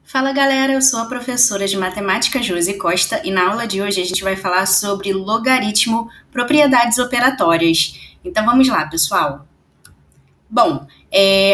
Fala galera, eu sou a professora de matemática Josi Costa e na aula de hoje a gente vai falar sobre logaritmo, propriedades operatórias. Então vamos lá, pessoal. Bom,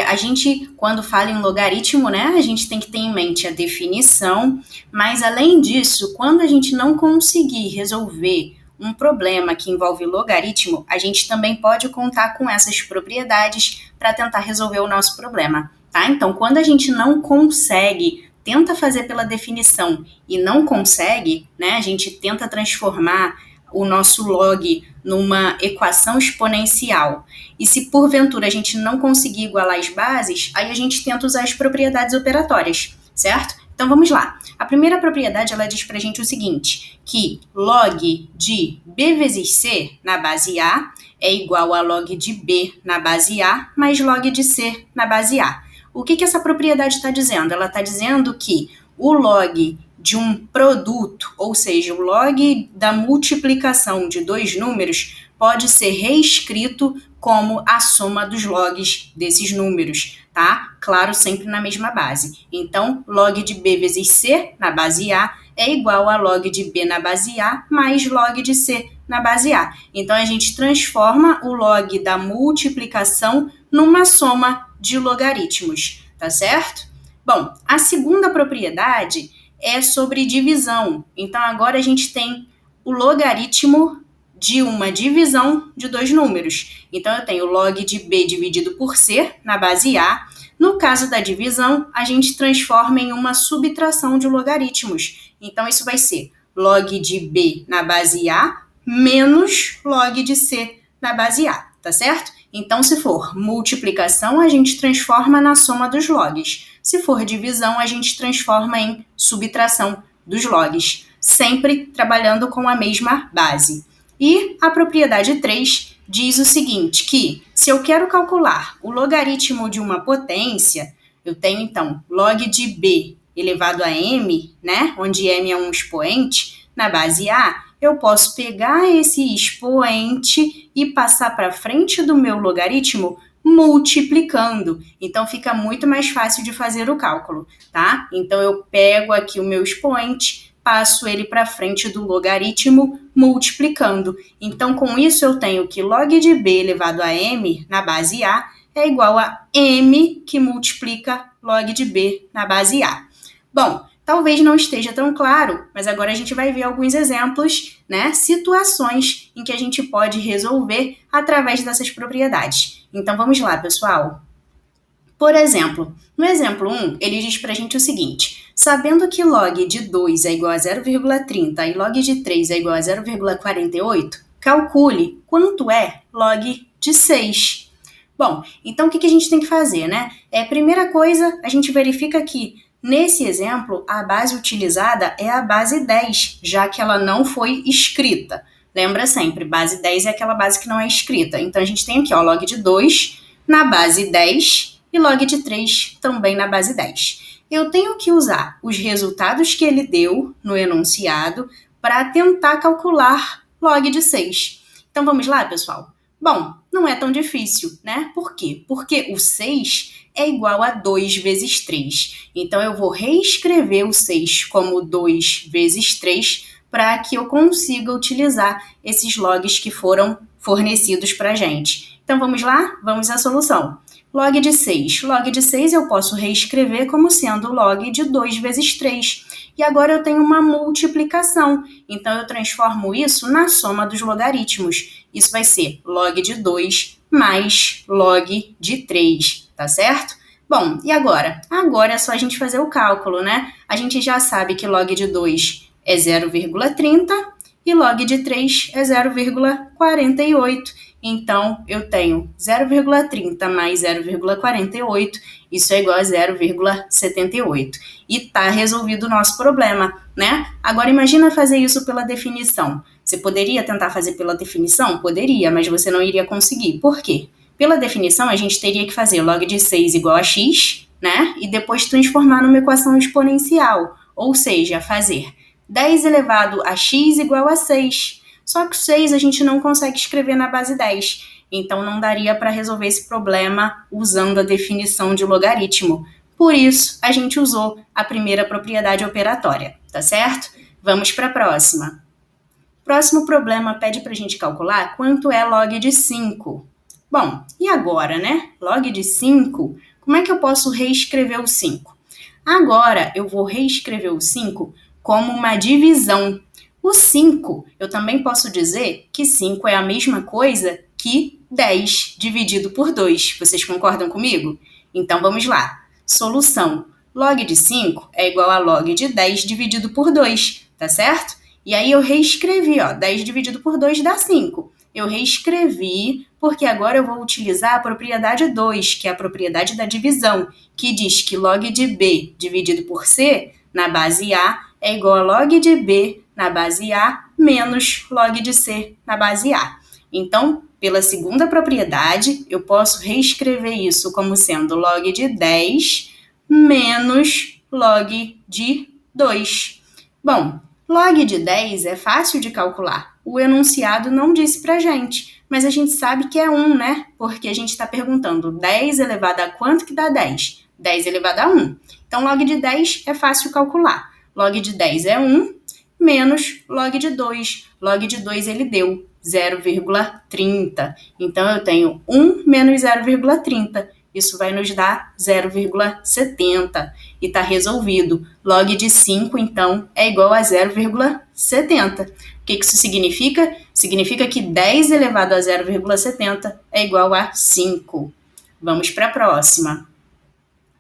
a gente, quando fala em logaritmo, né, a gente tem que ter em mente a definição, mas além disso, quando a gente não conseguir resolver um problema que envolve logaritmo, a gente também pode contar com essas propriedades para tentar resolver o nosso problema, tá? Então, quando a gente não consegue, tenta fazer pela definição e não consegue, né, a gente tenta transformar o nosso log numa equação exponencial. E se porventura a gente não conseguir igualar as bases, aí a gente tenta usar as propriedades operatórias, certo? Então vamos lá. A primeira propriedade ela diz pra gente o seguinte, que log de b vezes c na base A é igual a log de b na base A mais log de c na base A. O que essa propriedade está dizendo? Ela está dizendo que o log de um produto, ou seja, o log da multiplicação de dois números, pode ser reescrito como a soma dos logs desses números, tá? Claro, sempre na mesma base. Então, log de b vezes c na base A é igual a log de b na base A mais log de c na base A. Então, a gente transforma o log da multiplicação numa soma de logaritmos, tá certo? Bom, a segunda propriedade é sobre divisão. Então, agora a gente tem o logaritmo de uma divisão de dois números. Então, eu tenho log de b dividido por c na base A. No caso da divisão, a gente transforma em uma subtração de logaritmos. Então, isso vai ser log de b na base A menos log de c na base A, tá certo? Então, se for multiplicação, a gente transforma na soma dos logs. Se for divisão, a gente transforma em subtração dos logs, sempre trabalhando com a mesma base. E a propriedade 3 diz o seguinte, que se eu quero calcular o logaritmo de uma potência, eu tenho então log de b elevado a m, né, onde m é um expoente, na base A, eu posso pegar esse expoente e passar para frente do meu logaritmo multiplicando. Então, fica muito mais fácil de fazer o cálculo, tá? Então, eu pego aqui o meu expoente, passo ele para frente do logaritmo multiplicando. Então, com isso, eu tenho que log de b elevado a m na base A é igual a m que multiplica log de b na base A. Bom, talvez não esteja tão claro, mas agora a gente vai ver alguns exemplos, né, situações em que a gente pode resolver através dessas propriedades. Então vamos lá, pessoal. Por exemplo, no exemplo 1, ele diz pra gente o seguinte, sabendo que log de 2 é igual a 0,30 e log de 3 é igual a 0,48, calcule quanto é log de 6. Bom, então o que a gente tem que fazer, né? Primeira coisa, a gente verifica que nesse exemplo, a base utilizada é a base 10, já que ela não foi escrita. Lembra sempre, base 10 é aquela base que não é escrita. Então, a gente tem aqui, ó, log de 2 na base 10 e log de 3 também na base 10. Eu tenho que usar os resultados que ele deu no enunciado para tentar calcular log de 6. Então, vamos lá, pessoal? Bom, não é tão difícil, né? Por quê? Porque o 6 é igual a 2 vezes 3. Então, eu vou reescrever o 6 como 2 vezes 3 para que eu consiga utilizar esses logs que foram fornecidos para a gente. Então, vamos lá? Vamos à solução. Log de 6. Log de 6 eu posso reescrever como sendo log de 2 vezes 3. E agora eu tenho uma multiplicação. Então, eu transformo isso na soma dos logaritmos. Isso vai ser log de 2 mais log de 3, tá certo? Bom, e agora? Agora é só a gente fazer o cálculo, né? A gente já sabe que log de 2 é 0,30 e log de 3 é 0,48. Então, eu tenho 0,30 mais 0,48, isso é igual a 0,78. E tá resolvido o nosso problema, né? Agora, imagina fazer isso pela definição. Você poderia tentar fazer pela definição? Poderia, mas você não iria conseguir. Por quê? Pela definição, a gente teria que fazer log de 6 igual a x, né? E depois transformar numa equação exponencial, ou seja, fazer 10 elevado a x igual a 6. Só que o 6 a gente não consegue escrever na base 10, então não daria para resolver esse problema usando a definição de logaritmo. por isso a gente usou a primeira propriedade operatória, tá certo? Vamos para a próxima. Próximo problema pede para a gente calcular quanto é log de 5. Bom, e agora, né? Log de 5, como é que eu posso reescrever o 5? Agora eu vou reescrever o 5 como uma divisão. O 5, eu também posso dizer que 5 é a mesma coisa que 10 dividido por 2. Vocês concordam comigo? Então vamos lá. Solução. Log de 5 é igual a log de 10 dividido por 2, tá certo? E aí eu reescrevi, 10 dividido por 2 dá 5. Eu reescrevi porque agora eu vou utilizar a propriedade 2, que é a propriedade da divisão, que diz que log de B dividido por C na base A é igual a log de B na base A menos log de C na base A. Então, pela segunda propriedade, eu posso reescrever isso como sendo log de 10 menos log de 2. Bom, log de 10 é fácil de calcular. O enunciado não disse pra gente, mas a gente sabe que é 1, né? Porque a gente está perguntando 10 elevado a quanto que dá 10? 10 elevado a 1. Então, log de 10 é fácil calcular. Log de 10 é 1 menos log de 2. Log de 2 ele deu 0,30. Então, eu tenho 1 menos 0,30. Isso vai nos dar 0,70 e está resolvido. Log de 5, então, é igual a 0,70. O que isso significa? Significa que 10 elevado a 0,70 é igual a 5. Vamos para a próxima.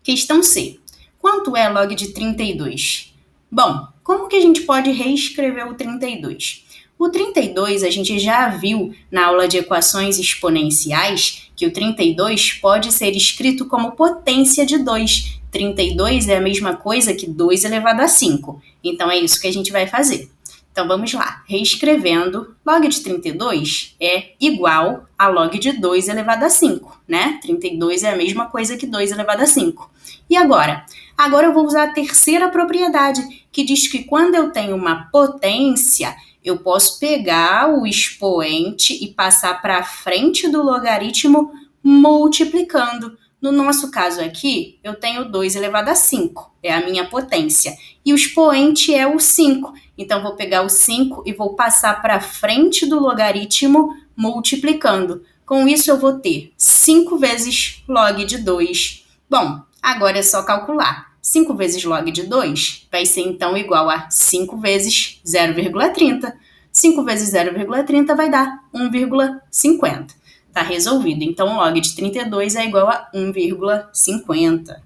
Questão C. Quanto é log de 32? Bom, como que a gente pode reescrever o 32? O 32 a gente já viu na aula de equações exponenciais que o 32 pode ser escrito como potência de 2. 32 é a mesma coisa que 2 elevado a 5. Então é isso que a gente vai fazer. Então vamos lá, reescrevendo, log de 32 é igual a log de 2 elevado a 5, né? 32 é a mesma coisa que 2 elevado a 5. E agora? Agora eu vou usar a terceira propriedade, que diz que quando eu tenho uma potência, eu posso pegar o expoente e passar para frente do logaritmo multiplicando. No nosso caso aqui, eu tenho 2 elevado a 5, é a minha potência. E o expoente é o 5. Então, vou pegar o 5 e vou passar para frente do logaritmo multiplicando. Com isso, eu vou ter 5 vezes log de 2. Bom, agora é só calcular. 5 vezes log de 2 vai ser, então, igual a 5 vezes 0,30. 5 vezes 0,30 vai dar 1,50. Está resolvido. Então, log de 32 é igual a 1,50.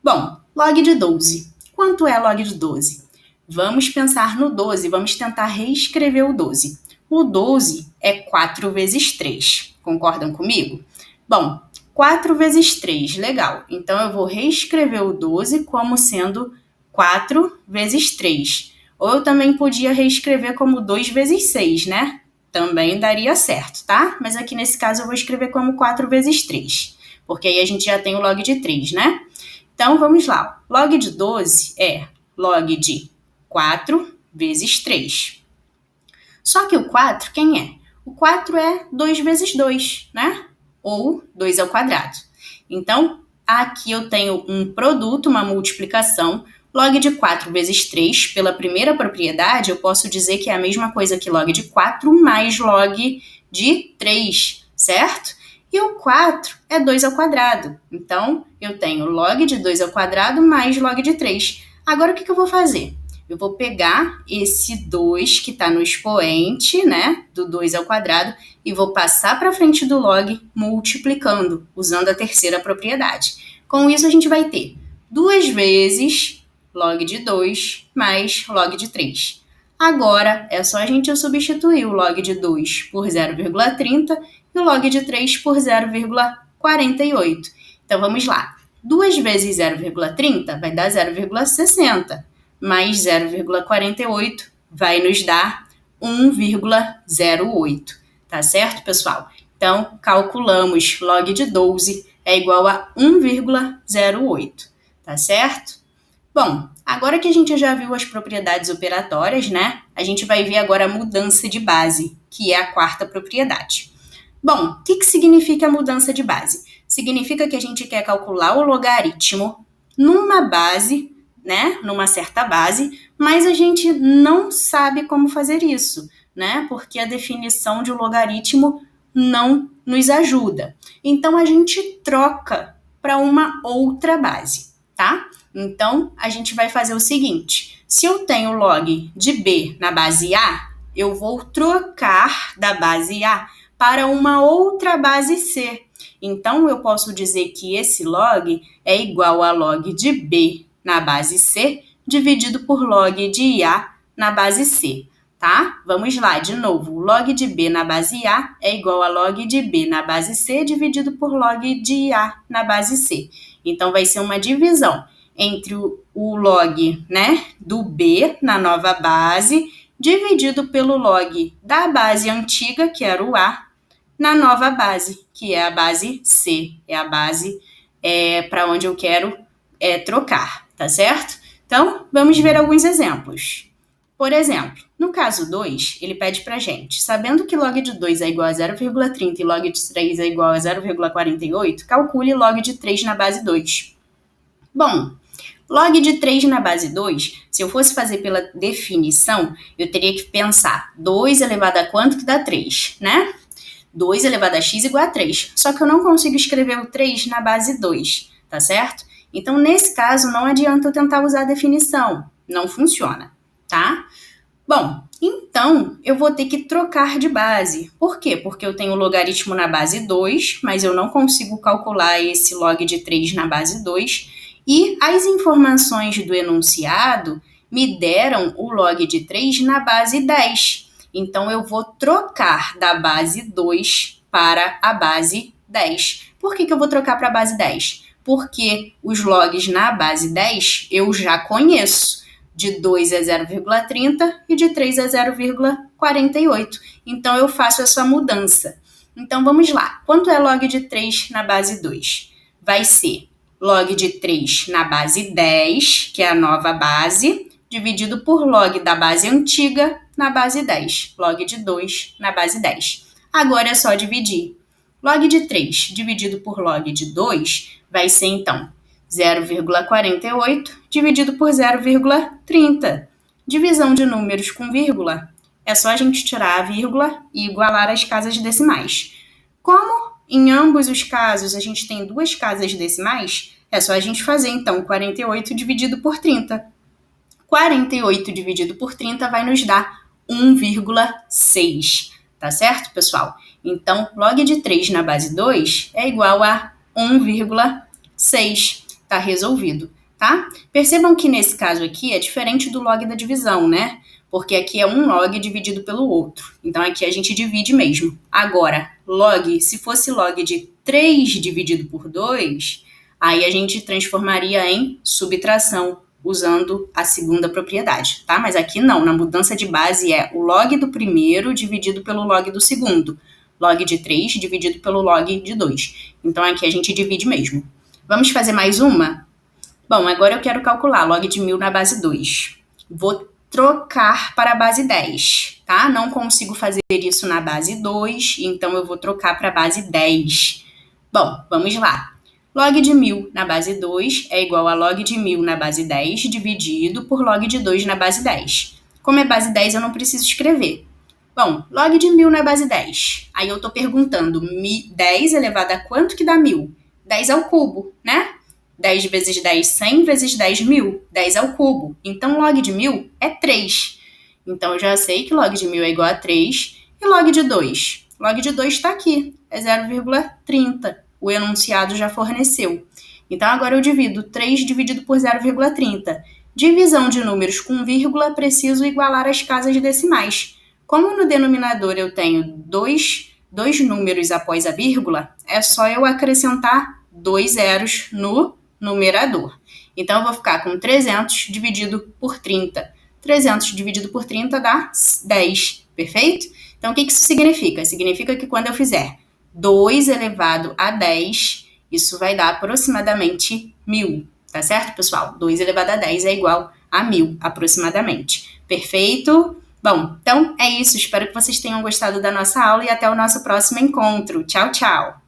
Bom, log de 12. Quanto é log de 12? Vamos pensar no 12, vamos tentar reescrever o 12. O 12 é 4 vezes 3. Concordam comigo? Bom, 4 vezes 3, legal. Então, eu vou reescrever o 12 como sendo 4 vezes 3. Ou eu também podia reescrever como 2 vezes 6, né? Também daria certo, tá? Mas aqui nesse caso eu vou escrever como 4 vezes 3, porque aí a gente já tem o log de 3, né? Então, vamos lá. Log de 12 é log de 4 vezes 3. Só que o 4, quem é? O 4 é 2 vezes 2, né? Ou 2 ao quadrado. Então, aqui eu tenho um produto, uma multiplicação. Log de 4 vezes 3, pela primeira propriedade, eu posso dizer que é a mesma coisa que log de 4 mais log de 3, certo? E o 4 é 2 ao quadrado. Então, eu tenho log de 2 ao quadrado mais log de 3. Agora, o que eu vou fazer? Eu vou pegar esse 2 que está no expoente, né, do 2 ao quadrado, e vou passar para frente do log multiplicando, usando a terceira propriedade. Com isso, a gente vai ter 2 vezes log de 2 mais log de 3. Agora, é só a gente substituir o log de 2 por 0,30 e o log de 3 por 0,48. Então, vamos lá. 2 vezes 0,30 vai dar 0,60, mais 0,48 vai nos dar 1,08. Tá certo, pessoal? Então, calculamos log de 12 é igual a 1,08. Tá certo? Bom, agora que a gente já viu as propriedades operatórias, né? A gente vai ver agora a mudança de base, que é a quarta propriedade. Bom, o que significa a mudança de base? Significa que a gente quer calcular o logaritmo numa base, né, numa certa base, mas a gente não sabe como fazer isso, né, porque a definição de um logaritmo não nos ajuda. Então, a gente troca para uma outra base, tá? Então, a gente vai fazer o seguinte, se eu tenho log de B na base A, eu vou trocar da base A para uma outra base C. Então, eu posso dizer que esse log é igual a log de B na base C dividido por log de A na base C, tá? Vamos lá, de novo. Log de B na base A é igual a log de B na base C dividido por log de A na base C. Então, vai ser uma divisão entre o log, né, do B na nova base dividido pelo log da base antiga, que era o A, na nova base, que é a base C, é a base para onde eu quero trocar, tá certo? Então, vamos ver alguns exemplos. Por exemplo, no caso 2, ele pede para a gente, sabendo que log de 2 é igual a 0,30 e log de 3 é igual a 0,48, calcule log de 3 na base 2. Bom, log de 3 na base 2, se eu fosse fazer pela definição, eu teria que pensar 2 elevado a quanto que dá 3, né? 2 elevado a x igual a 3. Só que eu não consigo escrever o 3 na base 2, tá certo? Então, nesse caso, não adianta eu tentar usar a definição. Não funciona, tá? Bom, então, eu vou ter que trocar de base. Por quê? Porque eu tenho o logaritmo na base 2, mas eu não consigo calcular esse log de 3 na base 2. E as informações do enunciado me deram o log de 3 na base 10. Então, eu vou trocar da base 2 para a base 10. Por que eu vou trocar para a base 10? Porque os logs na base 10 eu já conheço. De 2 é 0,30 e de 3 é 0,48. Então, eu faço essa mudança. Então, vamos lá. Quanto é log de 3 na base 2? Vai ser log de 3 na base 10, que é a nova base, dividido por log da base antiga na base 10. Log de 2 na base 10. Agora é só dividir. Log de 3 dividido por log de 2 vai ser, então, 0,48 dividido por 0,30. Divisão de números com vírgula, é só a gente tirar a vírgula e igualar as casas decimais. Como em ambos os casos a gente tem duas casas decimais, é só a gente fazer, então, 48 dividido por 30. 48 dividido por 30 vai nos dar 1,6, tá certo, pessoal? Então, log de 3 na base 2 é igual a 1,6. Tá resolvido, tá? Percebam que nesse caso aqui é diferente do log da divisão, né? Porque aqui é um log dividido pelo outro. Então, aqui a gente divide mesmo. Agora, log, se fosse log de 3 dividido por 2, aí a gente transformaria em subtração, usando a segunda propriedade, tá? Mas aqui não, na mudança de base é o log do primeiro dividido pelo log do segundo. Log de 3 dividido pelo log de 2. Então, aqui a gente divide mesmo. Vamos fazer mais uma? Bom, agora eu quero calcular log de 1000 na base 2. Vou trocar para a base 10, tá? Não consigo fazer isso na base 2, então eu vou trocar para a base 10. Bom, vamos lá. Log de 1000 na base 2 é igual a log de 1000 na base 10 dividido por log de 2 na base 10. Como é base 10, eu não preciso escrever. Bom, log de 1000 na base 10. Aí eu estou perguntando, 10 elevado a quanto que dá 1000? 10 ao cubo, né? 10 vezes 10, 100 vezes 10, 1000. 10 ao cubo. Então, log de 1000 é 3. Então, eu já sei que log de 1000 é igual a 3. E log de 2? Log de 2 está aqui, é 0,30. O enunciado já forneceu. Então, agora eu divido 3 dividido por 0,30. Divisão de números com vírgula, preciso igualar as casas decimais. Como no denominador eu tenho dois números após a vírgula, é só eu acrescentar 2 zeros no numerador. Então, eu vou ficar com 300 dividido por 30. 300 dividido por 30 dá 10, perfeito? Então, o que isso significa? Significa que quando eu fizer 2 elevado a 10, isso vai dar aproximadamente 1000, tá certo, pessoal? 2 elevado a 10 é igual a 1000, aproximadamente. Perfeito? Bom, então é isso. Espero que vocês tenham gostado da nossa aula e até o nosso próximo encontro. Tchau, tchau!